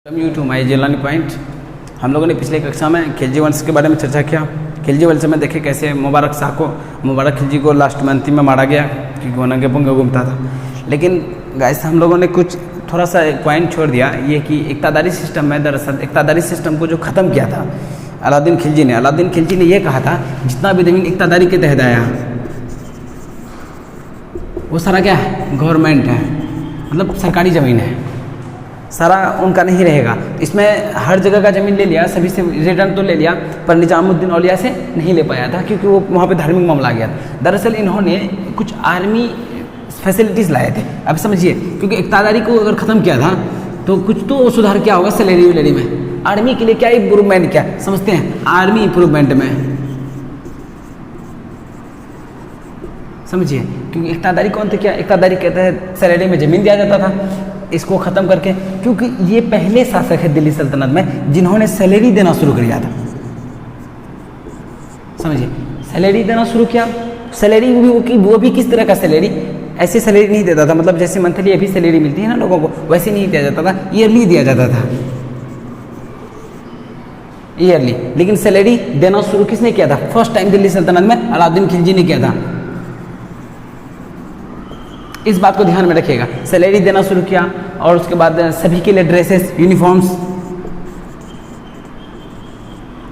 Welcome you to my Jelani point. हम लोगों ने पिछले कक्षा में खिलजी वंश के बारे में चर्चा किया। खिलजी वंश में देखे कैसे मुबारक शाह को, मुबारक खिलजी को लास्ट में अंतिम में मारा गया क्योंकि वो नंगे पुंगे घूमता था। लेकिन गाइस हम लोगों ने कुछ थोड़ा सा पॉइंट छोड़ दिया, ये कि इक़्तिदारी सिस्टम में दरअसल इक़्तिदारी सिस्टम को जो ख़त्म किया था अलाउद्दीन खिलजी ने ये कहा था जितना भी ज़मीन इक़्तिदारी के तहत आया वो सारा क्या है, गवर्नमेंट है, मतलब सरकारी ज़मीन है, सारा उनका नहीं रहेगा। इसमें हर जगह का ज़मीन ले लिया, सभी से रिटर्न तो ले लिया, पर निजामुद्दीन औलिया से नहीं ले पाया था क्योंकि वो वहाँ पे धार्मिक मामला आ गया था। दरअसल इन्होंने कुछ आर्मी फैसिलिटीज़ लाए थे। अब समझिए, क्योंकि इक़्तिदारी को अगर ख़त्म किया था तो कुछ तो सुधार क्या होगा सैलरी वैलरी में। आर्मी के लिए क्या इम्प्रूवमेंट क्या समझते हैं, आर्मी इम्प्रूवमेंट में समझिए, क्योंकि इक़्तिदारी कौन थे, क्या इक़्तिदारी कहते हैं सैलरी में ज़मीन दिया जाता था। इसको ख़त्म करके, क्योंकि ये पहले शासक है दिल्ली सल्तनत में जिन्होंने सैलरी देना शुरू कर दिया था। समझिए, सैलरी देना शुरू किया। सैलरी वो भी किस तरह का सैलरी, ऐसी सैलरी नहीं देता था, मतलब जैसे मंथली अभी सैलरी मिलती है ना लोगों को, वैसे नहीं दिया जाता था, ईयरली दिया जाता था, ईयरली। लेकिन सैलरी देना शुरू किसने किया था? फर्स्ट टाइम दिल्ली सल्तनत में अलाउद्दीन खिलजी ने किया था। इस बात को ध्यान में रखिएगा, सैलरी देना शुरू किया। और उसके बाद सभी के लिए ड्रेसेस, यूनिफॉर्म्स,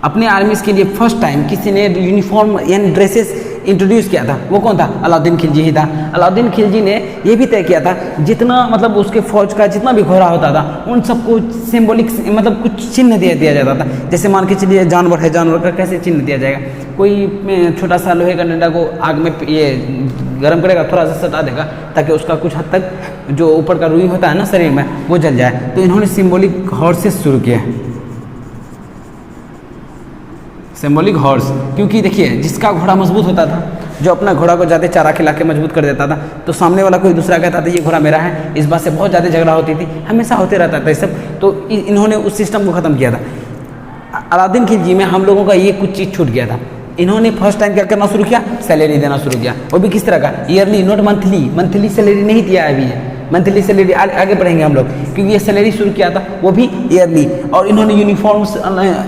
अपने आर्मीज के लिए फर्स्ट टाइम किसी ने यूनिफॉर्म यानी ड्रेसेस इंट्रोड्यूस किया था। वो कौन था? अलाउद्दीन खिलजी ही था। अलाउद्दीन खिलजी ने ये भी तय किया था जितना मतलब उसके फौज का जितना भी घोड़ा होता था उन सबको सिंबॉलिक मतलब कुछ चिन्ह दिया जाता था। जैसे मान के चलिए जानवर है, जानवर का कैसे चिन्ह दिया जाएगा? कोई छोटा सा लोहे का डंडा को आग में ये गर्म करेगा, थोड़ा सा सटा देगा ताकि उसका कुछ हद तक जो ऊपर का रुई होता है ना शरीर में वो जल जाए। तो इन्होंने सिंबॉलिक हॉर्सेस शुरू किए, सिंबॉलिक हॉर्स। क्योंकि देखिए, जिसका घोड़ा मजबूत होता था, जो अपना घोड़ा को ज़्यादा चारा खिला के मजबूत कर देता था, तो सामने वाला कोई दूसरा कहता था ये घोड़ा मेरा है। इस बात से बहुत ज़्यादा झगड़ा होती थी, हमेशा होते रहता था ये सब। तो इन्होंने उस सिस्टम को ख़त्म किया था। अलाउद्दीन खिलजी में हम लोगों का ये कुछ चीज़ छूट गया था। इन्होंने फर्स्ट टाइम क्या करना शुरू किया? सैलरी देना शुरू किया। वो भी किस तरह का? Yearly, not monthly. Monthly salary नहीं दिया है अभी है, मंथली सैलरी आगे पढ़ेंगे हम लोग, क्योंकि ये सैलरी शुरू किया था वो भी ईयरली। और इन्होंने यूनिफॉर्म्स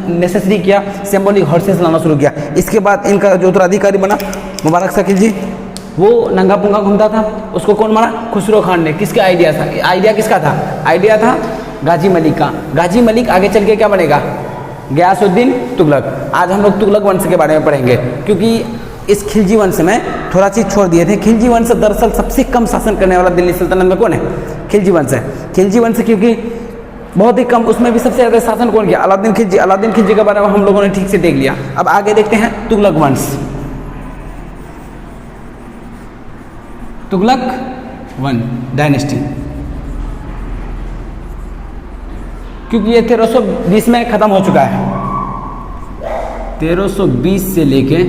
नेसेसरी किया, सिंबॉलिक हॉर्सेस लाना शुरू किया। इसके बाद इनका जो उत्तराधिकारी बना मुबारक शाह खिलजी, वो नंगा पुंगा घूमता था। उसको कौन मारा? खुसरो खान ने। किसका आइडिया था? आइडिया किसका था? आइडिया था गाजी मलिक का। गाजी मलिक आगे चल के क्या बनेगा? गयासुद्दीन तुगलक। आज हम लोग तुगलक वंश के बारे में पढ़ेंगे, क्योंकि इस खिलजी वंश में थोड़ा चीज़ छोड़ दिए थे। खिलजी वंश दरअसल सबसे कम शासन करने वाला दिल्ली सल्तनत में कौन है? खिलजी वंश है। खिलजी वंश क्योंकि बहुत ही कम, उसमें भी सबसे ज़्यादा शासन कौन किया? अलाउद्दीन खिलजी। अलाउद्दीन खिलजी के बारे में हम लोगों ने ठीक से देख लिया। अब आगे देखते हैं तुगलक वंश। तुगलक वन डायनेस्टी, क्योंकि ये 1320 में ख़त्म हो चुका है। 1320 से लेके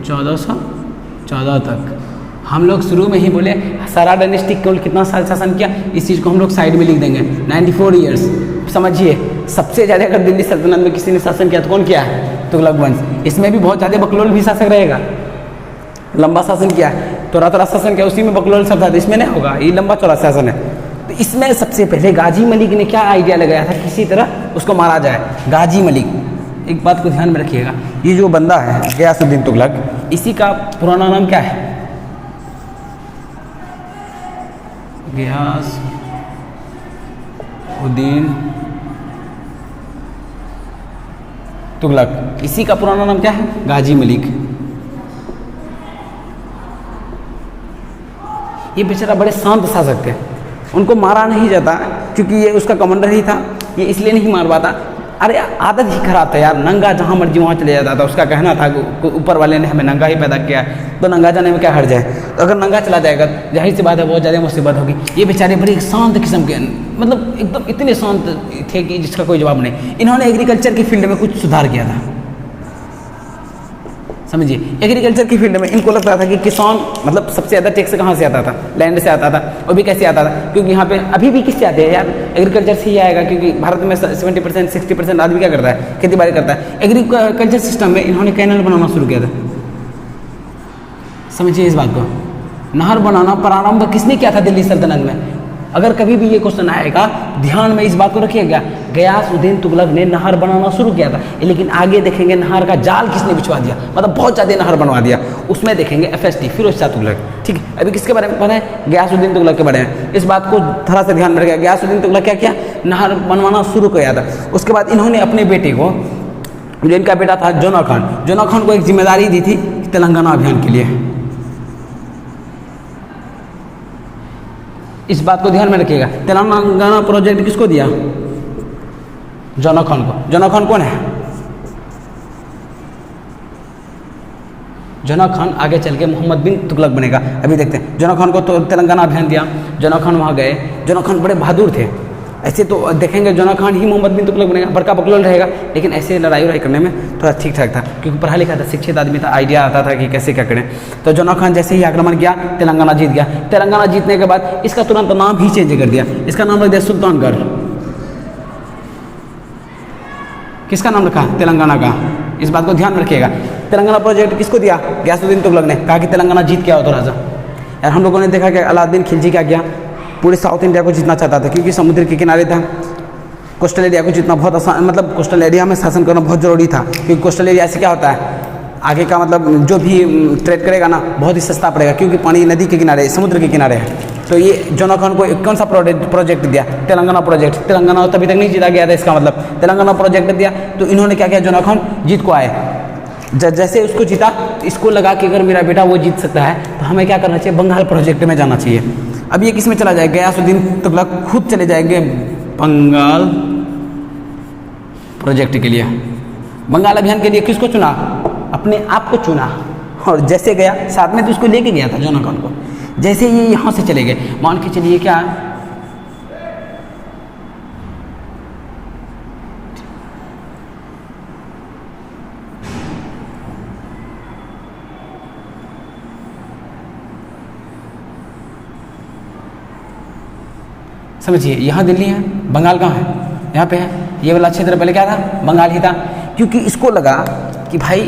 1414 तक हम लोग शुरू में ही बोले सारा डायनेस्टी केवल कितना साल शासन किया, इस चीज़ को हम लोग साइड में लिख देंगे, 94 ईयर्स। समझिए, सबसे ज़्यादा अगर दिल्ली सल्तनत में किसी ने शासन किया तो कौन किया है? तुगलक वंश। इसमें भी बहुत ज़्यादा बकलोल भी शासक रहेगा, लंबा शासन किया है। थोड़ा शासन किया, उसी में बकलोल सब था, इसमें नहीं होगा, ये लंबा चौड़ा शासन है। तो इसमें सबसे पहले गाजी मलिक ने क्या आइडिया लगाया था, किसी तरह उसको मारा जाए। गाजी मलिक, एक बात को ध्यान में रखिएगा, ये जो बंदा है गयासुद्दीन तुगलक, इसी का पुराना नाम क्या है? गयासुद्दीन तुगलक। इसी का पुराना नाम क्या है? गाजी मलिक। ये बेचारा बड़े शांत शासक थे, उनको मारा नहीं जाता क्योंकि ये उसका कमांडर ही था, ये इसलिए नहीं मार पाता। अरे आदत ही खराब था यार, नंगा जहाँ मर्जी वहाँ चले जाता था। उसका कहना था ऊपर वाले ने हमें नंगा ही पैदा किया है, तो नंगा जाने में क्या हर्ज है? तो अगर नंगा चला जाएगा जाहिर सी बात है बहुत ज़्यादा मुसीबत होगी। ये बेचारे बड़े शांत किस्म के, मतलब एकदम इतने शांत थे कि जिसका कोई जवाब नहीं। इन्होंने एग्रीकल्चर की फील्ड में कुछ सुधार किया था। समझिए, एग्रीकल्चर की फील्ड में इनको लगता था कि किसान मतलब सबसे ज़्यादा टैक्स कहाँ से आता था? लैंड से आता था। वो भी कैसे आता था? क्योंकि यहाँ पे अभी भी किससे आते हैं यार? एग्रीकल्चर से ही आएगा, क्योंकि भारत में 70% 60% आदमी क्या करता है? खेती बाड़ी करता है। एग्रीकल्चर सिस्टम में इन्होंने कैनल बनाना शुरू किया था। समझिए इस बात को, नहर बनाना प्रारंभ किसने किया था दिल्ली सल्तनत में? अगर कभी भी ये क्वेश्चन आएगा, ध्यान में इस बात को रखिएगा, गयासुद्दीन तुगलक ने नहर बनाना शुरू किया था, लेकिन आगे देखेंगे नहर का जाल किसने बिछवा दिया, मतलब बहुत ज़्यादा नहर बनवा दिया, उसमें देखेंगे FST फिरोज शाह तुगलक। ठीक है, अभी किसके बारे में पढ़े, गयासुद्दीन तुगलक के बारे में। इस बात को थोड़ा सा ध्यान में रखिएगा, गयासुद्दीन तुगलक क्या किया, नहर बनवाना शुरू किया था। उसके बाद इन्होंने अपने बेटे को, जो इनका बेटा था जोना खान को एक जिम्मेदारी दी थी तेलंगाना अभियान के लिए। इस बात को ध्यान में रखिएगा, तेलंगाना प्रोजेक्ट किसको दिया, जोना खान को। जोना खान कौन है, जोना खान आगे चल के मोहम्मद बिन तुगलक बनेगा। अभी देखते हैं, जोना खान को तो तेलंगाना अभियान दिया, जोना खान वहाँ गए, जोना खान बड़े बहादुर थे। ऐसे तो देखेंगे जोना खान ही मोहम्मद बिन तुगलक बनेगा, बड़का बकलोल रहेगा, लेकिन ऐसे लड़ाई वड़ाई करने में थोड़ा ठीक ठाक था, क्योंकि पढ़ा लिखा था, शिक्षित आदमी था, आइडिया आता था कि कैसे क्या करें। तो जोना खान जैसे ही आक्रमण किया, तेलंगाना जीत गया। तेलंगाना जीतने के बाद इसका तुरंत नाम ही चेंज कर दिया, इसका नाम रख दिया सुल्तानगढ़। किसका नाम रखा, तेलंगाना का। इस बात को ध्यान में रखिएगा। तेलंगाना प्रोजेक्ट किसको दिया, गयासुद्दीन तुगलक ने, कहा कि तेलंगाना जीत के आओ थोड़ा सा। यार हम लोगों ने देखा कि अलाउद्दीन खिलजी क्या किया, पूरे साउथ इंडिया को जीतना चाहता था, क्योंकि समुद्र के किनारे था। कोस्टल एरिया को जीतना बहुत आसान, मतलब कोस्टल एरिया में शासन करना बहुत ज़रूरी था, क्योंकि कोस्टल एरिया से क्या होता है, आगे का मतलब जो भी ट्रेड करेगा ना बहुत ही सस्ता पड़ेगा, क्योंकि पानी नदी के किनारे, समुद्र के किनारे है। तो ये जोना खान को कौन सा प्रोजेक्ट दिया, तेलंगाना प्रोजेक्ट। तेलंगाना तभी तक नहीं जीता गया था, इसका मतलब तेलंगाना प्रोजेक्ट दिया। तो इन्होंने क्या किया, जोना खान जीत को आए, जैसे उसको जीता, इसको लगा कि अगर मेरा बेटा वो जीत सकता है तो हमें क्या करना चाहिए, बंगाल प्रोजेक्ट में जाना चाहिए। अब ये किस में चला जाएगा, गयासुद्दीन तुगलक खुद चले जाएंगे बंगाल प्रोजेक्ट के लिए। बंगाल अभियान के लिए किसको चुना, अपने आप को चुना, और जैसे गया साथ में तो उसको लेके गया था जोना खान को। जैसे ये यहाँ से चले गए, मान के चलिए क्या, समझिए, यहाँ दिल्ली है, बंगाल कहाँ है, यहाँ पे है। ये वाला क्षेत्र पहले क्या था, बंगाल ही था, क्योंकि इसको लगा कि भाई,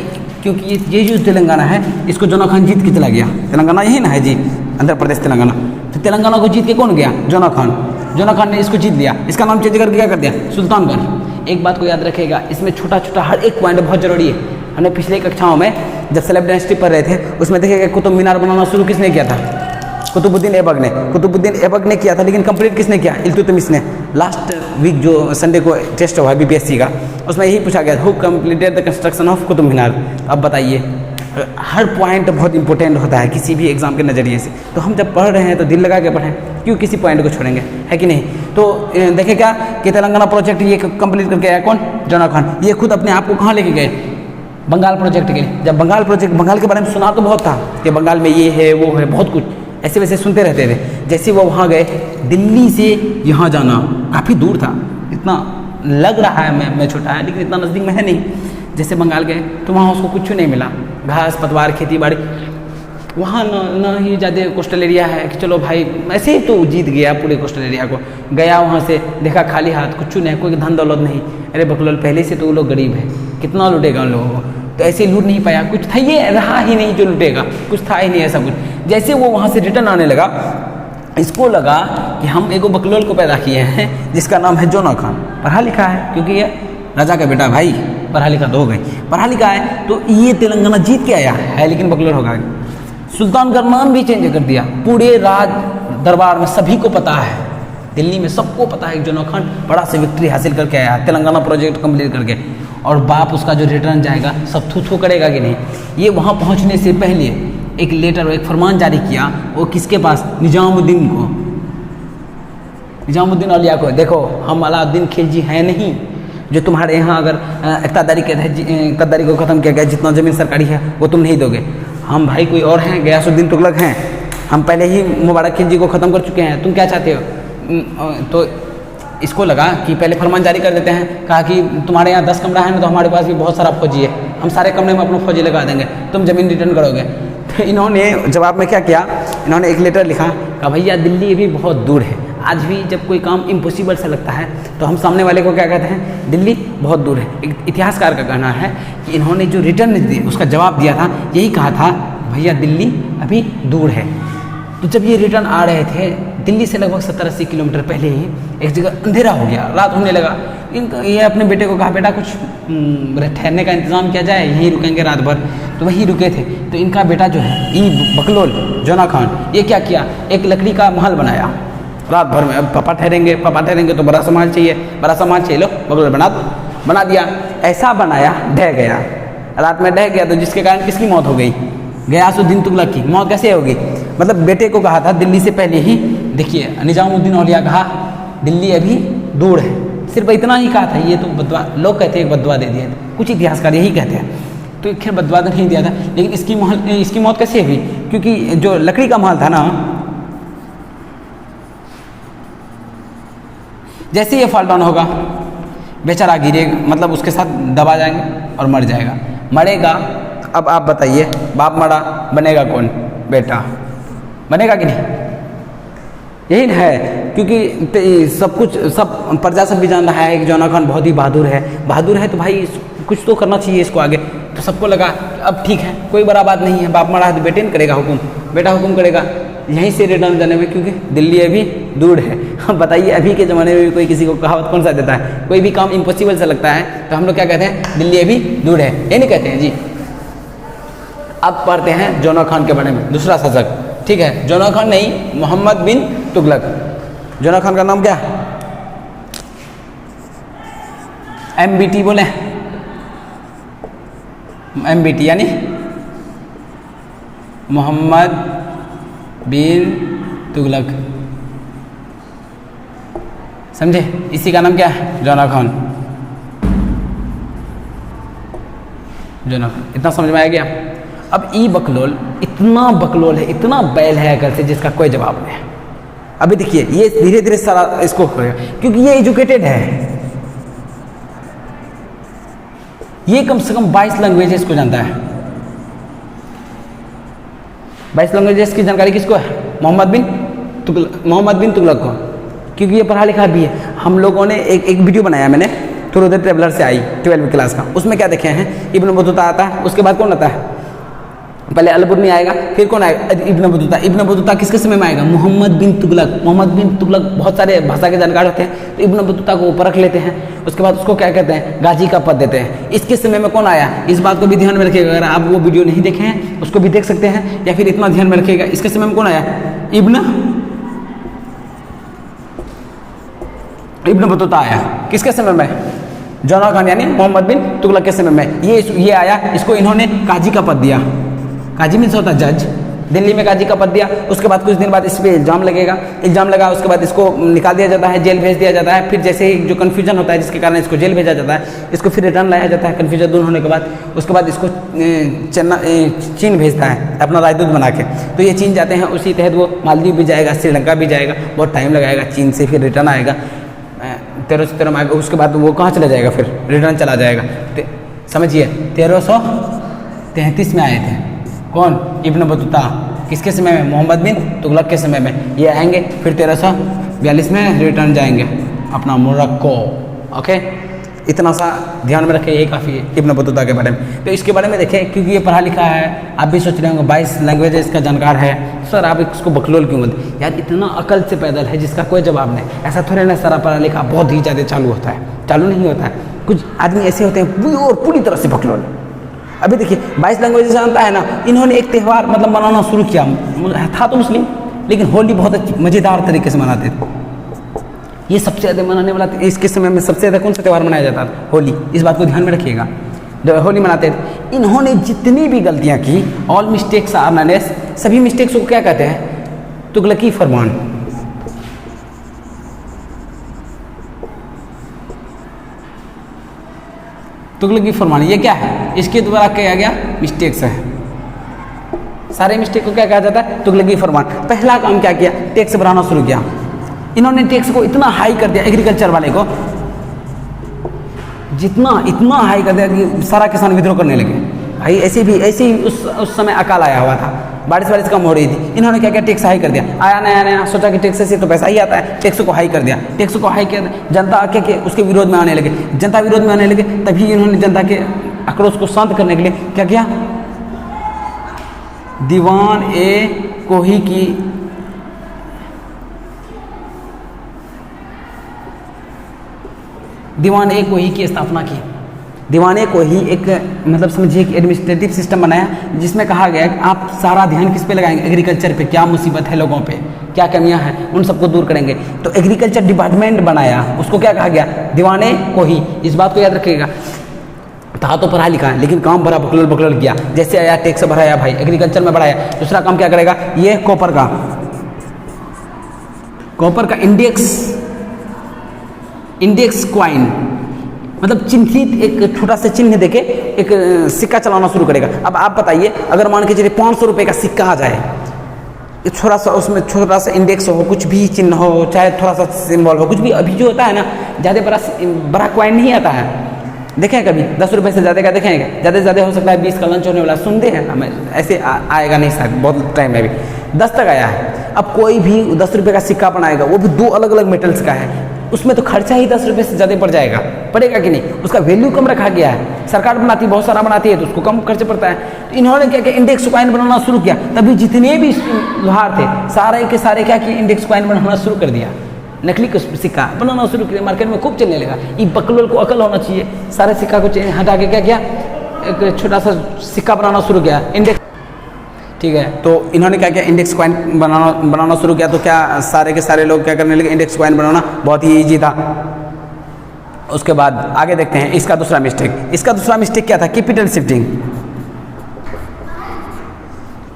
क्योंकि ये जो तेलंगाना है इसको जोना खान जीत के चला गया। तेलंगाना यही ना है जी, आंध्र प्रदेश तेलंगाना। तो तेलंगाना को जीत के कौन गया, जोना खान। जोना खान ने इसको जीत लिया, इसका नाम चेंज करके क्या कर दिया, सुल्तानगढ़। एक बात को याद रखिएगा, इसमें छोटा छोटा हर एक पॉइंट बहुत जरूरी है। हमने पिछले कक्षाओं में जब सलेब डायनेस्टी पढ़ रहे थे, उसमें देखिएगा कुतुब मीनार बनाना शुरू किसने किया था, कुतुबुद्दीन ऐबक ने किया था, लेकिन कंप्लीट किसने किया, इल्तुतमिश ने। लास्ट वीक जो संडे को टेस्ट हुआ BPSC का, उसमें यही पूछा गया, who completed the construction of Qutub Minar. अब बताइए, हर पॉइंट बहुत इंपॉर्टेंट होता है किसी भी एग्जाम के नज़रिए से। तो हम जब पढ़ रहे हैं तो दिल लगा के पढ़ें, क्यों किसी पॉइंट को छोड़ेंगे, है कि नहीं। तो देखें क्या कि तेलंगाना प्रोजेक्ट ये कंप्लीट करके आया कौन, जोना खान। ये खुद अपने आप को कहाँ लेके गए, बंगाल प्रोजेक्ट के लिए। जब बंगाल प्रोजेक्ट, बंगाल के बारे में सुना तो बहुत था कि बंगाल में ये है वो है, बहुत कुछ ऐसे वैसे सुनते रहते थे। जैसे वो वहाँ गए, दिल्ली से यहाँ जाना काफ़ी दूर था, इतना लग रहा है मैं छोटा है, लेकिन इतना नज़दीक में है नहीं। जैसे बंगाल गए तो वहाँ उसको कुछ नहीं मिला, घास पतवार खेती बाड़ी, वहाँ न ही ज़्यादा कोस्टल एरिया है कि चलो भाई ऐसे ही तो जीत गया पूरे कोस्टल एरिया को। गया वहाँ से देखा खाली हाथ, कुछ नहीं, कोई धन दौलत नहीं। अरे बकलोल, पहले से तो वो लोग गरीब है, कितना लूटेगा उन लोगों को। तो ऐसे लूट नहीं पाया, कुछ था ये रहा ही नहीं जो लूटेगा, कुछ था ही नहीं ऐसा कुछ। जैसे वो वहाँ से रिटर्न आने लगा, इसको लगा कि हम एगो बकलोल को पैदा किए हैं जिसका नाम है जोना खान। पढ़ा लिखा है, क्योंकि ये राजा का बेटा भाई, पढ़ा लिखा तो हो गई, पढ़ा लिखा है। तो ये तेलंगाना जीत के आया है, लेकिन बकलोल होगा। सुल्तानगढ़ नाम भी चेंज कर दिया, पूरे राज दरबार में सभी को पता है, दिल्ली में सबको पता है कि जोना खान बड़ा से विक्ट्री हासिल करके आया, तेलंगाना प्रोजेक्ट कंप्लीट करके। और बाप उसका जो रिटर्न जाएगा सब थू करेगा कि नहीं। ये वहाँ पहुँचने से पहले एक लेटर, एक फरमान जारी किया, वो किसके पास, निजामुद्दीन को, निजामुद्दीन औलिया को। देखो हम अलाउद्दीन खिलजी हैं नहीं जो तुम्हारे यहाँ अगर इक़्तिदारी के इक़्तिदारी को ख़त्म किया गया, जितना ज़मीन सरकारी है वो तुम नहीं दोगे। हम भाई कोई और हैं, गयासुद्दीन तुगलक हैं, हम पहले ही मुबारक खिलजी को ख़त्म कर चुके हैं, तुम क्या चाहते हो। तो इसको लगा कि पहले फरमान जारी कर देते हैं। कहा कि तुम्हारे यहाँ 10 कमरा है ना, तो हमारे पास भी बहुत सारा फौजी है, हम सारे कमरे में अपना फौजी लगा देंगे, तुम ज़मीन रिटर्न करोगे। तो इन्होंने जवाब में क्या किया, इन्होंने एक लेटर लिखा, कहा भैया दिल्ली भी बहुत दूर है, आज भी जब कोई काम इम्पॉसिबल सा लगता है तो हम सामने वाले को क्या कहते हैं, दिल्ली बहुत दूर है। एक इतिहासकार का कहना है कि इन्होंने जो रिटर्न उसका जवाब दिया था, यही कहा था भैया दिल्ली अभी दूर है। तो जब ये रिटर्न आ रहे थे दिल्ली से लगभग 70-80 किलोमीटर पहले ही एक जगह अंधेरा हो गया, रात होने लगा। ये अपने बेटे को कहा, बेटा कुछ ठहरने का इंतज़ाम किया जाए, यहीं रुकेंगे रात भर। तो वहीं रुके थे। तो इनका बेटा जो है ई बकलोल जोना खान, ये क्या किया, एक लकड़ी का महल बनाया रात भर में। अब पापा ठहरेंगे तो बड़ा सामान चाहिए, लो बकलोल बना दिया। ऐसा बनाया, ढह गया, रात में ढह गया, तो जिसके कारण किसकी मौत हो गई, गयासुद्दीन तुगलक की मौत कैसे होगी। मतलब बेटे को कहा था दिल्ली से पहले ही, देखिए निजामुद्दीन औलिया कहा दिल्ली अभी दूर है, सिर्फ इतना ही कहा था। ये तो बदवा, लोग कहते हैं बदवा दे दिया, कुछ इतिहासकार यही कहते हैं। तो खैर बदवा तो नहीं दिया था, लेकिन इसकी मौत कैसे हुई, क्योंकि जो लकड़ी का महल था ना, जैसे ये फॉल डाउन होगा बेचारा गिरेगा, मतलब उसके साथ दबा जाएंगे और मर जाएगा, मरेगा। अब आप बताइए, बाप मरा, बनेगा कौन, बेटा बनेगा कि नहीं, यही है। क्योंकि सब प्रजा सब भी जान रहा है कि जोना खान बहुत ही बहादुर है तो भाई कुछ तो करना चाहिए इसको आगे। तो सबको लगा अब ठीक है, कोई बड़ा बात नहीं है, बाप मरा है तो बेटे ने करेगा हुक्म, बेटा हुक्म करेगा यहीं से रिटर्न जाने में, क्योंकि दिल्ली अभी दूर है। अब बताइए अभी के ज़माने में भी कोई किसी को कहावत कौन सा देता है, कोई भी काम इम्पॉसिबल सा लगता है तो हम लोग क्या कहते हैं, दिल्ली अभी दूर है, ये नहीं कहते हैं जी। अब पढ़ते हैं जोना खान के बारे में, दूसरा शासक, ठीक है। जोना खान नहीं, मोहम्मद बिन तुगलक। जोना खान का नाम क्या है, MBT बोले, MBT यानी मोहम्मद बिन तुगलक, समझे, इसी का नाम क्या है, जोना खान। जोना खान, इतना समझ में आ गया। अब ई बकलोल इतना बकलोल है, इतना बैल है अगर से जिसका कोई जवाब नहीं है। अभी देखिए ये धीरे धीरे सारा इसको होगा, क्योंकि ये एजुकेटेड है, ये कम से कम 22 लैंग्वेजेस को जानता है। 22 लैंग्वेजेस की जानकारी किसको है, मोहम्मद बिन तुगलक को, क्योंकि ये पढ़ा लिखा भी है। हम लोगों ने एक वीडियो बनाया मैंने, थ्रू द ट्रेवलर से आई 12वीं क्लास का, उसमें क्या देखे हैं, इब्न बतूता आता है, उसके बाद कौन आता है, पहले अल-बुर्नी आएगा, फिर कौन आएगा, इब्न बतूता किसके समय में आएगा, मोहम्मद बिन तुगलक बहुत सारे भाषा के जानकार होते हैं, तो इब्न बतूता को ऊपर रख लेते हैं। उसके बाद उसको क्या कहते हैं, गाजी का पद देते हैं। इसके समय में कौन आया, इस बात को भी ध्यान में रखिएगा, अगर आप वो वीडियो नहीं देखे हैं उसको भी देख सकते हैं, या फिर इतना ध्यान में रखिएगा, इसके समय में कौन आया, इब्न बतूता आया। किसके समय में, जोना खान यानी मोहम्मद बिन तुगलक के समय में ये आया। इसको इन्होंने काजी का पद दिया, काजी मीन्स होता जज, दिल्ली में काजी का पद दिया। उसके बाद कुछ दिन बाद इस पर इल्ज़ाम लगा, उसके बाद इसको निकाल दिया जाता है, जेल भेज दिया जाता है। फिर जैसे ही जो कन्फ्यूजन होता है जिसके कारण इसको जेल भेजा जाता है, इसको फिर रिटर्न लाया जाता है कन्फ्यूजन दूर होने के बाद। उसके बाद इसको चीन भेजता है अपना राजदूत बना के, तो ये चीन जाते हैं, उसी तहत वो मालदीव भी जाएगा, श्रीलंका भी जाएगा, बहुत टाइम लगाएगा, चीन से फिर रिटर्न आएगा 1313 में आएगा। उसके बाद वो कहाँ चला जाएगा, फिर रिटर्न चला जाएगा। समझिए 1333 में आए थे, कौन, इब्न बतूता, किसके समय में, मोहम्मद बिन तुगलक के समय में। ये आएंगे फिर 1342 में रिटर्न जाएंगे अपना मोरक्को। ओके, इतना सा ध्यान में रखें, यही काफ़ी है इब्न बतूता के बारे में। तो इसके बारे में देखें, क्योंकि ये पढ़ा लिखा है, आप भी सोच रहे होंगे 22 लैंग्वेजेस का जानकार है, सर आप इसको बकलोल क्यों बोलते, यार इतना अकल से पैदल है जिसका कोई जवाब नहीं। ऐसा थोड़े ना सारा पढ़ा लिखा बहुत ही ज़्यादा चालू होता है, चालू नहीं होता है। कुछ आदमी ऐसे होते हैं और पूरी तरह से बकलोल। अभी देखिए 22 लैंग्वेज जानता है ना, इन्होंने एक त्यौहार मतलब मनाना शुरू किया, था तो मुस्लिम, लेकिन होली बहुत अच्छी मज़ेदार तरीके से मनाते थे। ये सबसे ज़्यादा मनाने वाला, इसके समय में सबसे ज़्यादा कौन सा त्यौहार मनाया जाता था, होली। इस बात को ध्यान में रखिएगा, जब होली मनाते थे। इन्होंने जितनी भी गलतियाँ की, ऑल मिस्टेक्स आर मैनेस, सभी मिस्टेक्स को क्या कहते हैं, तुगलकी फरमान। तुगलकी फरमान ये क्या है, इसके द्वारा किया गया मिस्टेक्स है, सारे मिस्टेक को क्या कहा जाता है, तुगलकी फरमान। पहला काम क्या किया, टैक्स बढ़ाना शुरू किया। इन्होंने टैक्स को इतना हाई कर दिया, एग्रीकल्चर वाले को इतना हाई कर दिया कि सारा किसान विद्रोह करने लगे। भाई ऐसे ही उस समय अकाल आया हुआ था, बारिश कम हो रही थी। इन्होंने क्या किया, टैक्स हाई कर दिया। आया नया सोचा कि टैक्स से तो पैसा ही आता है, टैक्स को हाई कर दिया। टैक्स को हाई किया, जनता के उसके विरोध में आने लगे, तभी इन्होंने जनता के आक्रोश को शांत करने के लिए क्या किया, दीवान ए कोही की दीवान ए को ही की स्थापना की। दीवान ए को ही एक मतलब समझिए कि एडमिनिस्ट्रेटिव सिस्टम बनाया जिसमें कहा गया कि आप सारा ध्यान किस पे लगाएंगे, एग्रीकल्चर पे, क्या मुसीबत है लोगों पे, क्या कमियां हैं, उन सबको दूर करेंगे। तो एग्रीकल्चर डिपार्टमेंट बनाया, उसको क्या कहा गया, दीवान ए को ही। इस बात को याद रखिएगा। था तो पढ़ा लिखा है लेकिन काम बड़ा बकलल बकलल किया। जैसे आया टैक्स बढ़ाया भाई, एग्रीकल्चर में बढ़ाया। दूसरा काम क्या करेगा, ये कॉपर का इंडेक्स क्वाइन, मतलब चिन्हित एक छोटा सा चिन्ह देके एक सिक्का चलाना शुरू करेगा। अब आप बताइए, अगर मान के चलिए 500 रुपये का सिक्का आ जाए, थोड़ा सा उसमें छोटा सा इंडेक्स हो, कुछ भी चिन्ह हो, चाहे थोड़ा सा सिंबल हो, कुछ भी। अभी जो होता है ना, ज़्यादा बड़ा क्वाइन नहीं आता है, देखें कभी 10 रुपये से ज़्यादा का देखेंगे, ज़्यादा से ज़्यादा हो सकता है 20 का लंच होने वाला, सुनते हैं हमें, ऐसे आएगा नहीं शायद, बहुत टाइम में भी 10 तक आया है। अब कोई भी 10 रुपये का सिक्का बनाएगा, वो भी 2 अलग अलग मेटल्स का है, उसमें तो खर्चा ही 10 रुपये से ज़्यादा पड़ जाएगा, पड़ेगा कि नहीं? उसका वैल्यू कम रखा गया है, सरकार बनाती है, बहुत सारा बनाती है, तो उसको कम खर्च पड़ता है। तो इन्होंने क्या किया, इंडेक्स क्वाइन बनाना शुरू किया। तभी जितने भी लोहार थे सारे के सारे क्या किए, इंडेक्स क्वाइन बनाना शुरू कर दिया, नकली सिक्का बनाना शुरू किया। मार्केट में खूब चलने लगा। ये बकलोल को अकल होना चाहिए, सारे सिक्का को हटा के क्या किया, एक छोटा सा सिक्का बनाना शुरू किया, इंडेक्स। ठीक है, तो इन्होंने क्या किया, इंडेक्स क्वाइन बनाना शुरू किया। तो क्या सारे के सारे लोग क्या करने लगे, इंडेक्स क्वाइन बनाना बहुत ही ईजी था। उसके बाद आगे देखते हैं इसका दूसरा मिस्टेक क्या था, कैपिटल शिफ्टिंग।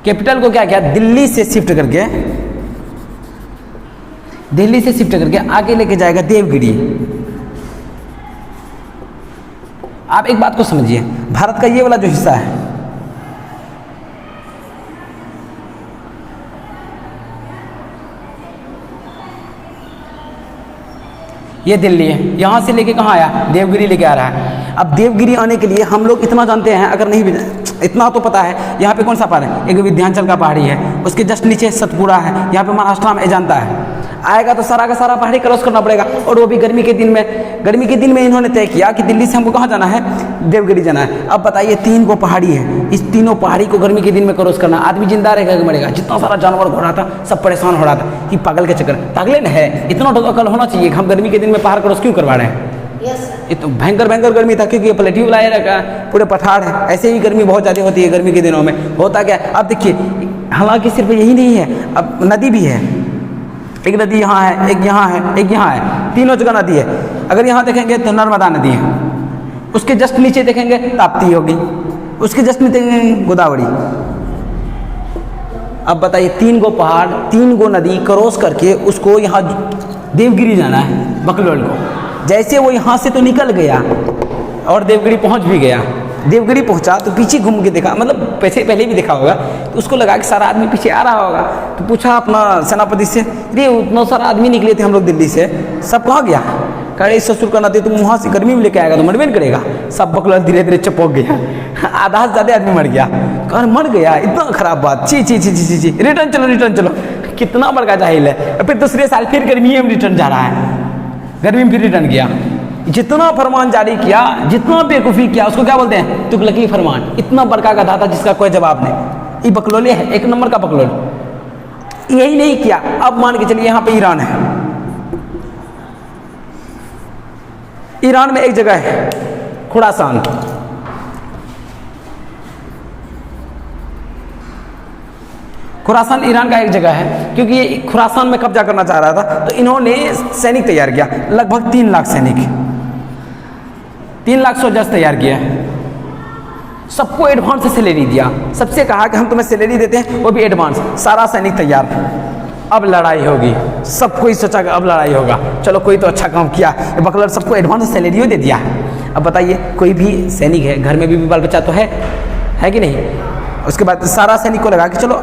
कैपिटल को क्या किया, दिल्ली से शिफ्ट करके आगे लेके जाएगा देवगिरी। आप एक बात को समझिए, भारत का ये वाला जो हिस्सा है, ये दिल्ली है, यहाँ से लेके कहाँ आया, देवगिरी लेके आ रहा है। अब देवगिरी आने के लिए हम लोग इतना जानते हैं, अगर नहीं भी इतना तो पता है, यहाँ पे कौन सा पहाड़ है, एक विंध्याचल का पहाड़ी है, उसके जस्ट नीचे सतपुड़ा है, यहाँ पे महाराष्ट्र में अजंता है। आएगा तो सारा का सारा पहाड़ी क्रॉस करना पड़ेगा, और वो भी गर्मी के दिन में इन्होंने तय किया कि दिल्ली से हमको कहाँ जाना है, देवगिरी जाना है। अब बताइए 3 को पहाड़ी है, इस तीनों पहाड़ी को गर्मी के दिन में क्रॉस करना, आदमी जिंदा रहेगा कि मरेगा? जितना सारा जानवर घोड़ा था सब परेशान हो रहा था कि पागल के चक्कर, पागले न है, इतना तो अकल होना चाहिए कि हम गर्मी के दिन में पहाड़ क्रॉस क्यों करवा रहे हैं। तो भयंकर गर्मी था, क्योंकि ये प्लेट्यू लाए रखा पूरे पठार है। ऐसे ही गर्मी बहुत ज़्यादा होती है गर्मी के दिनों में। होता क्या, अब देखिए, हालांकि सिर्फ यही नहीं है, अब नदी भी है, एक नदी यहाँ है, एक यहाँ है, एक यहाँ है, तीनों जगह नदी है। अगर यहाँ देखेंगे तो नर्मदा नदी है, उसके जस्ट नीचे देखेंगे ताप्ती होगी, उसके जस्ट नीचे देखेंगे गोदावरी। अब बताइए 3 गो पहाड़, 3 गो नदी क्रॉस करके उसको यहाँ देवगिरी जाना है, बकलोल को। जैसे वो यहाँ से तो निकल गया और देवगिरी पहुँच भी गया, देवगिरी पहुंचा तो पीछे घूम के देखा, मतलब पहले भी देखा होगा, तो उसको लगा कि सारा आदमी पीछे आ रहा होगा। तो पूछा अपना सेनापति से, रे उतना सारा आदमी निकले थे हम लोग दिल्ली से, सब कहाँ गया? कहे ससुर का नाते तुम वहाँ से गर्मी में लेके आएगा तो मरबेन करेगा। सब बकलोल धीरे धीरे चपक गया, आधा से ज़्यादा आदमी मर गया। कहा मर गया, इतना खराब बात, ची, रिटर्न चलो। कितना बड़का जाहिल है। फिर दूसरे साल फिर गर्मी में रिटर्न जा रहा है, गर्मी में फिर रिटर्न गया। जितना फरमान जारी किया, जितना बेवकूफ़ी किया, उसको क्या बोलते हैं, तुगलकी फरमान। इतना बड़का गधा था जिसका कोई जवाब नहीं। ये बकलोले है, एक नंबर का बकलोल। यही नहीं किया, अब मान के चलिए यहाँ पे ईरान है, ईरान में एक जगह है खुरासान। खुरासान ईरान का एक जगह है, क्योंकि ये खुरासान में कब्जा करना चाह रहा था। तो इन्होंने सैनिक तैयार किया, लगभग 3 लाख सैनिक, 3 लाख सोल्जर्स तैयार किया। सबको एडवांस सैलरी दिया, सबसे कहा कि हम तुम्हें सैलरी देते हैं, वो भी एडवांस। सारा सैनिक तैयार, अब लड़ाई होगी। सब कोई सोचा कि अब लड़ाई होगा, चलो कोई तो अच्छा काम किया, बकलर सबको एडवांस सैलरी दे दिया। अब बताइए, कोई भी सैनिक है, घर में भी बाल बच्चा तो है कि नहीं? उसके बाद सारा सैनिक को लगा कि चलो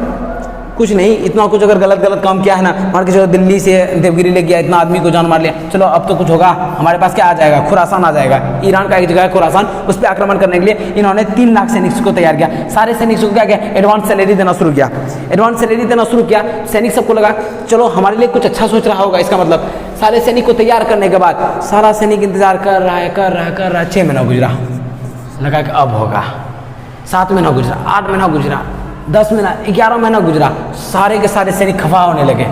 कुछ नहीं, इतना कुछ अगर गलत काम किया है ना, मान के चलो दिल्ली से देवगिरी ले गया, इतना आदमी को जान मार लिया, चलो अब तो कुछ होगा, हमारे पास क्या आ जाएगा, खुरासान आ जाएगा। ईरान का एक जगह है खुरासान, उस पर आक्रमण करने के लिए इन्होंने 3 लाख सैनिक को तैयार किया। सारे सैनिक को क्या किया, एडवांस सैलरी देना शुरू किया। सैनिक सबको लगा चलो हमारे लिए कुछ अच्छा सोच रहा होगा। इसका मतलब सारे सैनिक को तैयार करने के बाद सारा सैनिक इंतजार कर रहा है। 6 महीना गुजरा, लगा कि अब होगा। 7 महीना गुजरा, 8 महीना गुजरा, 10 महीना, 11 महीना गुजरा। सारे के सारे सैनिक खफा होने लगे,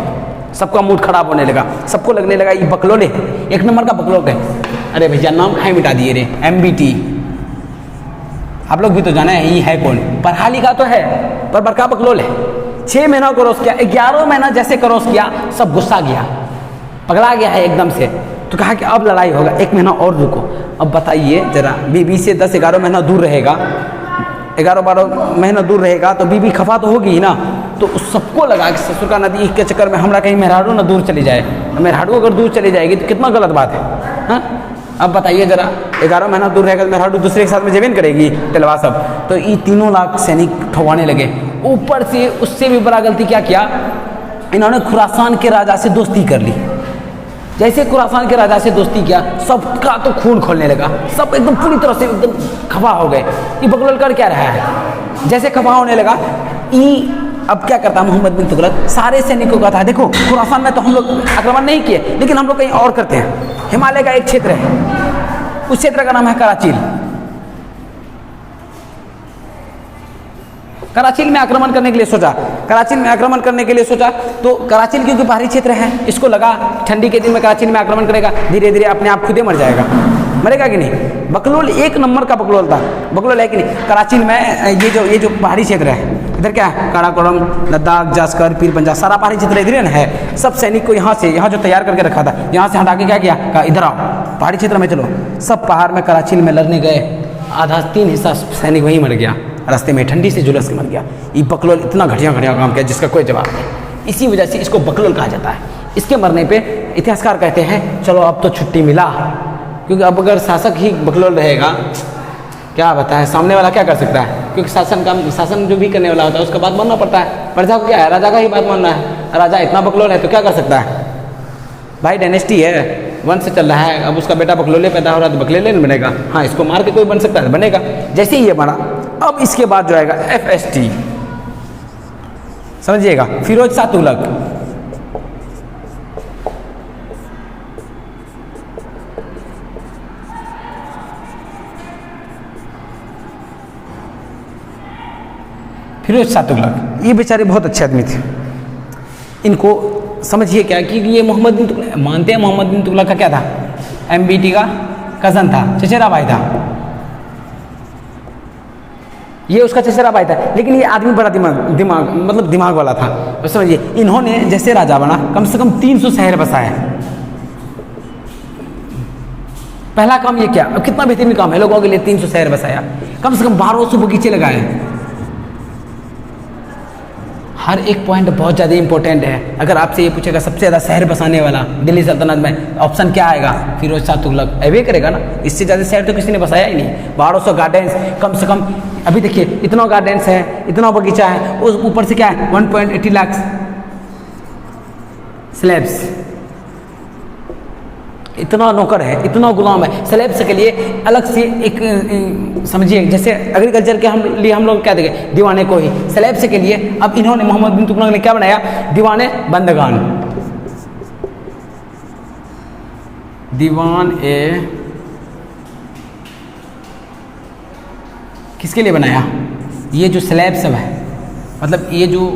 सबका मूड खराब होने लगा। सबको लगने लगा ये बकलोले, एक नंबर का बकलोल है, अरे भैया नाम खाए मिटा दिए रे, MBT। आप लोग भी तो जाना है, ये है कौन? पढ़ा लिखा तो है पर बड़का बकलोल है। 6 महीना क्रॉस किया, 11 महीना जैसे क्रॉस किया सब गुस्सा गया, पगला गया है एकदम से। तो कहा कि अब लड़ाई होगा, 1 महीना और रुको। अब बताइए जरा, बीबी से 10-11 महीना दूर रहेगा, 11-12 महीना दूर रहेगा तो बीबी खफा तो होगी ही ना। तो उस सबको लगा कि ससुर का नदी के चक्कर में हमरा कहीं मेहरारू ना दूर चली जाए। मेहरारू अगर दूर चली जाएगी तो कितना गलत बात है, हाँ? अब बताइए जरा, 11 महीना दूर रहेगा तो मेहरारू दूसरे के साथ में जेबेन करेगी टेलवा सब। तो ये 3 लाख सैनिक ठगवाने लगे। ऊपर से उससे भी बड़ा गलती क्या किया, इन्होंने खुरासान के राजा से दोस्ती कर ली। जैसे खुरासान के राजा से दोस्ती किया, सबका तो खून खोलने लगा, सब एकदम पूरी तरह से एकदम खफा हो गए। ये बकलोल कर क्या रहा है? जैसे खफा होने लगा, अब क्या करता मोहम्मद बिन तुगलक, सारे सैनिकों का था, देखो खुरासान में तो हम लोग आक्रमण नहीं किए, लेकिन हम लोग कहीं और करते हैं। हिमालय का एक क्षेत्र है, उस क्षेत्र का नाम है कराचील। कराचील में आक्रमण करने के लिए सोचा, कराचील में आक्रमण करने के लिए सोचा तो कराचील क्योंकि बाहरी क्षेत्र है, इसको लगा ठंडी के दिन में कराचील में आक्रमण करेगा, धीरे धीरे अपने आप खुद ही मर जाएगा। मरेगा कि नहीं? बकलोल 1 नंबर का बकलोल था, बकलोल है कि नहीं? कराचील में ये जो पहाड़ी क्षेत्र है, इधर क्या है, काराकोरम, लद्दाख, जास्कर, पीर पंजाब, सारा पहाड़ी क्षेत्र इधर है। सब सैनिक को यहाँ जो तैयार करके रखा था, यहाँ से हटा के क्या किया, कहा इधर आओ पहाड़ी क्षेत्र में चलो। सब पहाड़ में कराचील में लड़ने गए, आधा 3 हिस्सा सैनिक वहीं मर गया, रास्ते में ठंडी से झुलस के मर गया। ये बकलोल इतना घटिया काम किया जिसका कोई जवाब नहीं। इसी वजह से इसको बकलोल कहा जाता है। इसके मरने पे इतिहासकार कहते हैं चलो अब तो छुट्टी मिला, क्योंकि अब अगर शासक ही बकलोल रहेगा, क्या बताए सामने वाला क्या कर सकता है? क्योंकि शासन जो भी करने वाला होता है उसका बात मानना पड़ता है। प्रजा को क्या है, राजा का ही बात मानना है। राजा इतना बकलोल है तो क्या कर सकता है भाई? डायनेस्टी है, वंश से चल रहा है, अब उसका बेटा बकलोले पैदा हो रहा है तो बकलोले नहीं बनेगा। हाँ, इसको मार के कोई बन सकता है, बनेगा। जैसे ही ये बना, अब इसके बाद जो आएगा FST, समझिएगा, फिरोज शाह तुगलक। फिरोज शाह तुगलक ये बेचारे बहुत अच्छे आदमी थे। इनको समझिए क्या कि ये मोहम्मद बिन तुगलक मानते हैं, मोहम्मद बिन तुगलक का क्या था, MBT का कज़न था, चचेरा भाई था। ये उसका चचेरा भाई था, लेकिन ये आदमी बड़ा दिमाग वाला था। तो समझिए, इन्होंने जैसे राजा बना कम से कम 300 शहर बसाए। पहला काम ये क्या, अब कितना बेहतरीन काम है, लोगों के लिए 300 शहर बसाया, कम से कम 1200 बगीचे लगाए। हर एक पॉइंट बहुत ज़्यादा इंपॉर्टेंट है। अगर आपसे ये पूछेगा सबसे ज़्यादा शहर बसाने वाला दिल्ली सल्तनत में, ऑप्शन क्या आएगा? फिरोज शाह तुगलक ऐवे करेगा ना, इससे ज़्यादा शहर तो किसी ने बसाया ही नहीं। 1200 गार्डन्स, कम से कम अभी देखिए इतना गार्डन्स है, इतना बगीचा है, उस ऊपर से क्या है 1.80 लाख स्लैब्स, इतना नौकर है, इतना गुलाम है। स्लैब्स के लिए अलग से एक समझिए, जैसे एग्रीकल्चर के हम लोग क्या देंगे, दीवाने को ही, स्लैब्स के लिए अब इन्होंने मोहम्मद बिन तुगलक ने क्या बनाया, दीवाने बंदगान, दीवान ए किसके लिए बनाया? ये जो स्लैब सब है, मतलब ये जो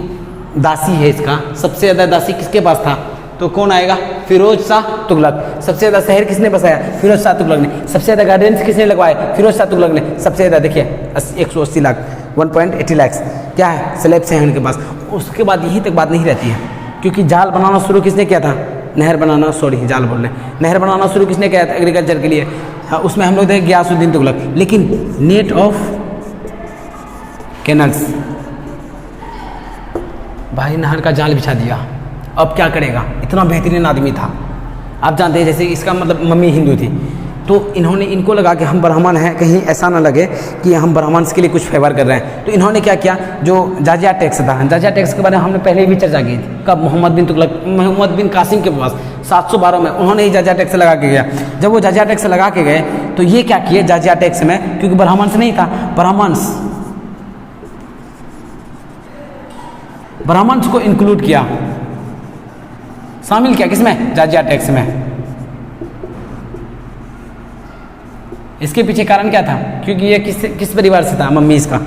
दासी है, इसका सबसे ज़्यादा दासी किसके पास था? तो कौन आएगा? फिरोज शाह तुगलक। सबसे ज़्यादा शहर किसने बसाया? फिरोज शाह तुगलक ने। सबसे ज़्यादा गार्डन्स किसने लगवाए? फिरोज शाह तुगलक ने। सबसे ज़्यादा देखिए 180 लाख 1.80 लाख क्या है, स्लैब्स हैं उनके पास। उसके बाद यहीं तक बात नहीं रहती है, क्योंकि जाल बनाना शुरू किसने किया था? नहर बनाना, जाल बोल रहे, नहर बनाना शुरू किसने किया था एग्रीकल्चर के लिए? हाँ, उसमें हम लोग देखे गियासुद्दीन तुगलक। लेकिन नेट ऑफ कैनल्स, भाई नहर का जाल बिछा दिया, अब क्या करेगा? इतना बेहतरीन आदमी था। आप जानते हैं, जैसे इसका मतलब मम्मी हिंदू थी, तो इनको लगा कि हम ब्राह्मण हैं, कहीं ऐसा ना लगे कि हम ब्राह्मण्स के लिए कुछ फेवर कर रहे हैं। तो इन्होंने क्या किया, जो जाजिया टैक्स था, जाजिया टैक्स के बारे में हमने पहले भी चर्चा की थी। कब? मोहम्मद बिन कासिम के पास 712 में उन्होंने ही जाजिया टैक्स लगा के गया। जब वो जाजिया टैक्स लगा के गए तो ये क्या किए जाजिया टैक्स में, क्योंकि ब्राह्मण्स नहीं था, ब्राह्मण्स को इंक्लूड किया, शामिल किया किसमें? जाजिया टैक्स में। इसके पीछे कारण क्या था? क्योंकि ये किस परिवार से था? मम्मी इसका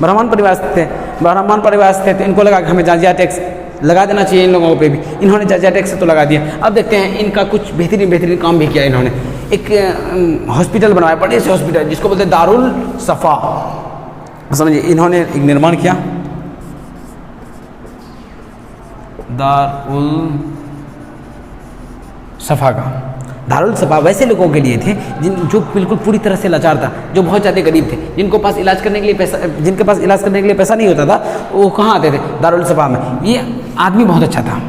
ब्राह्मण परिवार से थे। ब्राह्मण परिवार से थे तो इनको लगा कि हमें जाजिया टैक्स लगा देना चाहिए इन लोगों पे भी। इन्होंने जाजिया टैक्स तो लगा दिया। अब देखते हैं इनका कुछ बेहतरीन काम भी किया इन्होंने। एक हॉस्पिटल बनवाया, बड़े से हॉस्पिटल जिसको बोलते हैं दारुल सफ़ा। समझिए इन्होंने एक निर्माण किया दारुल सफ़ा का। दारुल सफ़ा वैसे लोगों के लिए थे जो बिल्कुल पूरी तरह से लाचार था, जो बहुत ज़्यादा गरीब थे, जिनको पास इलाज करने के लिए पैसा, जिनके पास इलाज करने के लिए पैसा नहीं होता था, वो कहाँ आते थे? दारुल सफ़ा में। ये आदमी बहुत अच्छा था,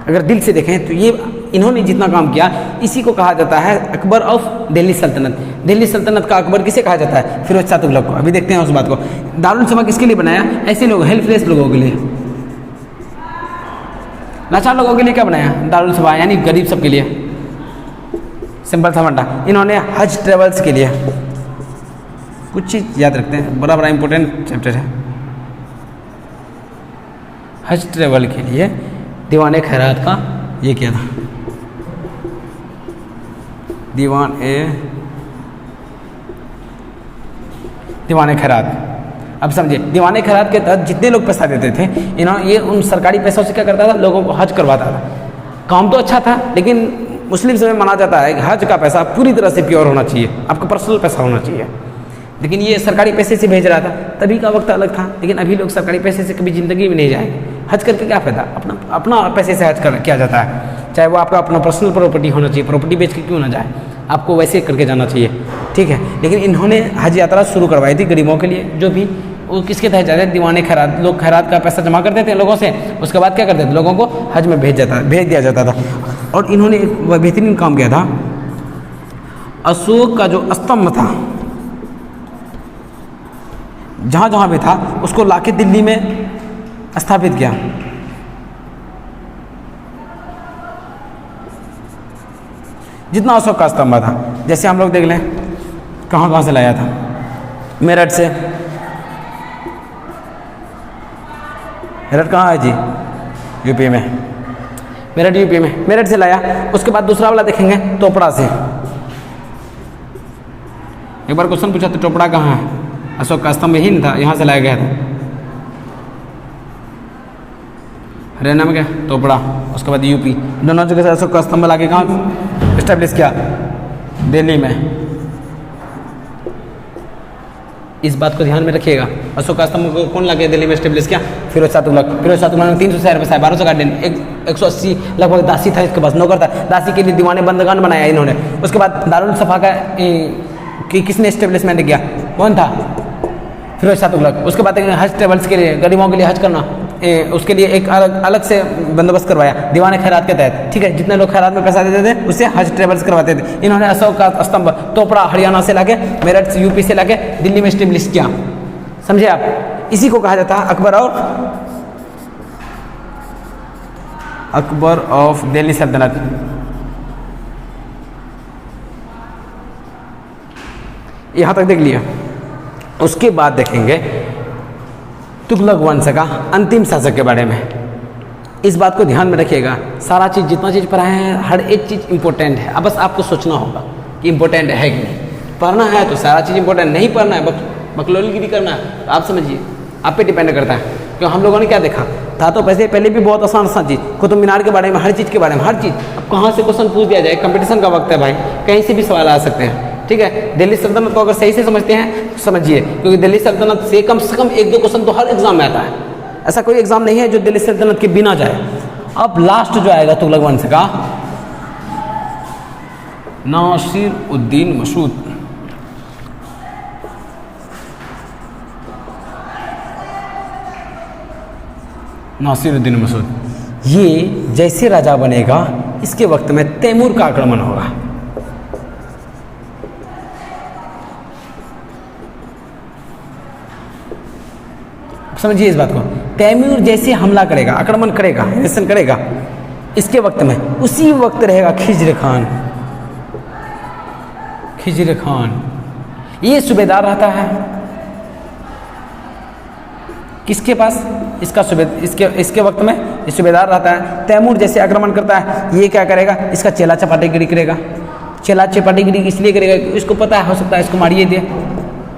अगर दिल से देखें तो ये इन्होंने जितना काम किया, इसी को कहा जाता है अकबर ऑफ दिल्ली सल्तनत। दिल्ली सल्तनत का अकबर किसे कहा जाता है? फिरोज शाह तुगलक को। अभी देखते हैं उस बात को। दारुल सफ़ा किसके लिए बनाया? ऐसे लोग, हेल्पलेस लोगों के लिए, लाचार लोगों के लिए क्या बनाया? दारुल सफ़ा, यानी गरीब सबके लिए। सिंपल सा फंडा। इन्होंने हज ट्रेवल्स के लिए कुछ चीज़ याद रखते हैं, बड़ा बड़ा इंपॉर्टेंट चैप्टर है। हज ट्रेवल के लिए दीवान खैरात का ये किया था, दीवान खैरात। अब समझिए, दीवान खैरात के तहत जितने लोग पैसा देते थे, इन्होंने ये उन सरकारी पैसों से क्या करता था? लोगों को हज करवाता था। काम तो अच्छा था, लेकिन मुस्लिम में माना जाता है कि हज का पैसा पूरी तरह से प्योर होना चाहिए, आपका पर्सनल पैसा होना चाहिए। लेकिन ये सरकारी पैसे से भेज रहा था, तभी का वक्त अलग था। लेकिन अभी लोग सरकारी पैसे से कभी ज़िंदगी में नहीं जाएंगे। हज करके क्या फ़ायदा? अपना पैसे से हज किया जाता है, चाहे वो आपका अपना पर्सनल प्रॉपर्टी होना चाहिए, प्रॉपर्टी बेच के क्यों ना जाए, आपको वैसे करके जाना चाहिए, ठीक है। लेकिन इन्होंने हज यात्रा शुरू करवाई थी गरीबों के लिए, जो भी वो किसके तहत जाते थे? दीवान खैरात। लोग खैरात का पैसा जमा करते थे लोगों से, उसके बाद क्या करते थे? लोगों को हज में भेज दिया जाता था। और इन्होंने एक बेहतरीन काम किया था, अशोक का जो स्तंभ था, जहाँ जहाँ भी था उसको लाके दिल्ली में स्थापित किया। जितना अशोक का स्तंभ था, जैसे हम लोग देख लें कहाँ कहाँ से लाया था। मेरठ से, मेरठ कहाँ है जी? यूपी में। मेरठ यूपी में, मेरठ से लाया। उसके बाद दूसरा वाला देखेंगे टोपड़ा से। एक बार क्वेश्चन पूछा तो टोपड़ा कहाँ है? अशोक का स्तंभ यही नहीं था, यहाँ से लाया गया था। हरियाणा में क्या? टोपड़ा। उसके बाद यूपी। दोनों जगह से अशोक का स्तंभ लाके कहाँ इस्टेब्लिश किया? दिल्ली में। इस बात को ध्यान में रखिएगा। अशोक का स्तंभ को कौन लाके दिल्ली में इस्टेब्लिश किया? फिरोज शाह तुगलक। फिरोज शाह तुगलक ने 300 शहर बसाए, 1200 गार्डन, 180 लगभग दासी था इसके पास, नौकर था। दासी के लिए दीवाने बंदगान बनाया इन्होंने। उसके बाद दारुल सफ़ा का किसने इस्टेब्लिशमेंट किया? कौन था? फिरोज शाह तुगलक। उसके बाद हज ट्रेवल्स के लिए, गरीबों के लिए हज करना, उसके लिए एक अलग से बंदोबस्त करवाया दीवान खैरात के तहत, ठीक है। जितने लोग खैरात में पैसा देते थे उससे हज ट्रेवल्स करवाते थे। इन्होंने अशोक का स्तंभ टोपड़ा हरियाणा से लाके, मेरठ से यूपी से लाके दिल्ली में इस्टेब्लिश किया। समझे आप? इसी को कहा जाता है अकबर ऑफ दिल्ली सल्तनत। यहाँ तक देख लिया। उसके बाद देखेंगे तुगलक वंश का अंतिम शासक के बारे में। इस बात को ध्यान में रखिएगा, सारा चीज़ जितना चीज़ पढ़ाए हैं हर एक चीज़ इंपॉर्टेंट है। अब बस आपको सोचना होगा कि इंपॉर्टेंट है कि नहीं। पढ़ना है तो सारा चीज़ इंपॉर्टेंट, नहीं पढ़ना है बकलोलगिरी करना है तो आप समझिए आप पे डिपेंड करता है। क्यों हम लोगों ने क्या देखा था? तो पहले भी बहुत आसान चीज़, कुतुब मीनार के बारे में, हर चीज़ के बारे में, हर चीज़। अब कहाँ से क्वेश्चन पूछ दिया जाए? कंपटीशन का वक्त है भाई, कहीं से भी सवाल आ सकते हैं, ठीक है। दिल्ली सल्तनत को अगर सही से समझते हैं तो समझिए, क्योंकि दिल्ली सल्तनत से कम 1-2 क्वेश्चन तो हर एग्जाम में आता है। ऐसा कोई एग्जाम नहीं है जो दिल्ली सल्तनत के बिना जाए। अब लास्ट जो आएगा तुगलक वंश का, नासिरुद्दीन मसूद। नासिरुद्दीन मसूद, ये जैसे राजा बनेगा इसके वक्त में तैमूर का आक्रमण होगा। समझिए इस बात को, तैमूर जैसे हमला करेगा, आक्रमण करेगा, इन्वेजन करेगा, इसके वक्त में उसी वक्त रहेगा खिज्र खान। खिज्र खान ये सूबेदार रहता है किसके पास? इसके वक्त में ये सूबेदार रहता है। तैमूर जैसे आक्रमण करता है, ये क्या करेगा? इसका चेला चपाटीगिरी करेगा। चेला चपाटीगिरी इसलिए करेगा कि इसको पता है हो सकता है इसको मारिए दे।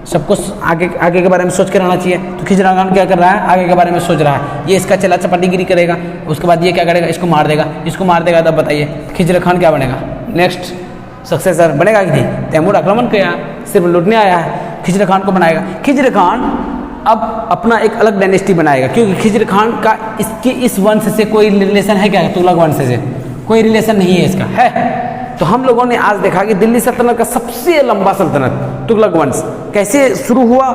सबको आगे के बारे में सोच के रहना चाहिए। तो खिजरा खान क्या कर रहा है? आगे के बारे में सोच रहा है। ये इसका चला चपाटीगिरी करेगा, उसके बाद ये क्या करेगा? इसको मार देगा। इसको मार देगा तब बताइए खिजरा खान क्या बनेगा? नेक्स्ट सक्सेसर बनेगा कि नहीं? तैमूर आक्रमण किया, सिर्फ लूटने आया है, खिजर खान को बनाएगा। खिजर खान अब अपना एक अलग डायनेस्टी बनाएगा, क्योंकि खिजर खान का इसके इस वंश से कोई रिलेशन है क्या? तुगलक वंश से कोई रिलेशन नहीं है इसका, है। तो हम लोगों ने आज देखा कि दिल्ली सल्तनत का सबसे लंबा सल्तनत तुगलक वंश कैसे शुरू हुआ,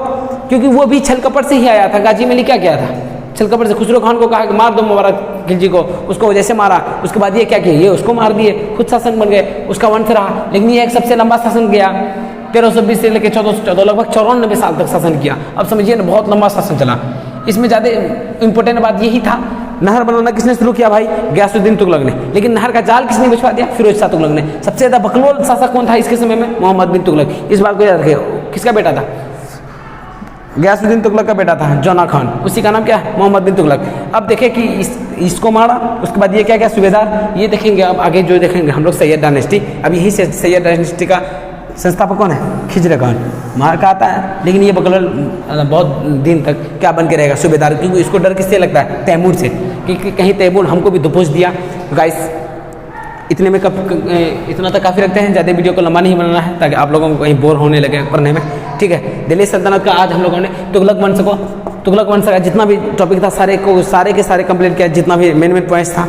क्योंकि वो भी छल कपट से ही आया था। गाजी में क्या किया था? छल कपट से। खुसरो खान को कहा कि मार दो मुबारक खिलजी को, उसको जैसे मारा, उसके बाद ये क्या किया, ये उसको मार दिए, खुद शासक बन गए, उसका वंश रहा। लेकिन ये एक सबसे लंबा शासन गया, 1320 से लेकर 1414, लगभग 94 साल तक शासन किया। अब समझिए ना, बहुत लंबा शासन चला। इसमें ज़्यादा इम्पोर्टेंट बात यही था, नहर बनाना किसने शुरू किया भाई? गयासुद्दीन तुगलक ने। लेकिन नहर का जाल किसने बिछवा दिया? फिरोज शाह तुगलक ने। सबसे ज़्यादा बकलोल शासक कौन था इसके समय में? मोहम्मद बिन तुगलक। इस बात को याद रखिए। किसका बेटा था? गयासुद्दीन तुगलक का बेटा था जौना खान, उसी का नाम क्या है? मोहम्मद बिन तुगलक। अब देखें कि इसको मारा, उसके बाद ये क्या क्या सूबेदार, ये देखेंगे अब आगे जो देखेंगे हम लोग सैयद डायनेस्टी। अब यही से सैयद डायनेस्टी का संस्थापक कौन है? खिजर खान। मार का आता है, लेकिन ये बकलोल बहुत दिन तक क्या बन के रहेगा? सूबेदार। क्योंकि इसको डर किससे लगता है? तैमूर से, कि कहीं तैमूर हमको भी दबोच दिया। गाइस इतने में इतना तक काफ़ी रखते हैं, ज़्यादा वीडियो को लंबा नहीं बनाना है ताकि आप लोगों को कहीं बोर होने लगे पढ़ने में, ठीक है। दिल्ली सल्तनत का आज हम लोगों ने तुगलक वंश का जितना भी टॉपिक था सारे के सारे कंप्लीट किया, जितना भी मेन पॉइंट्स था।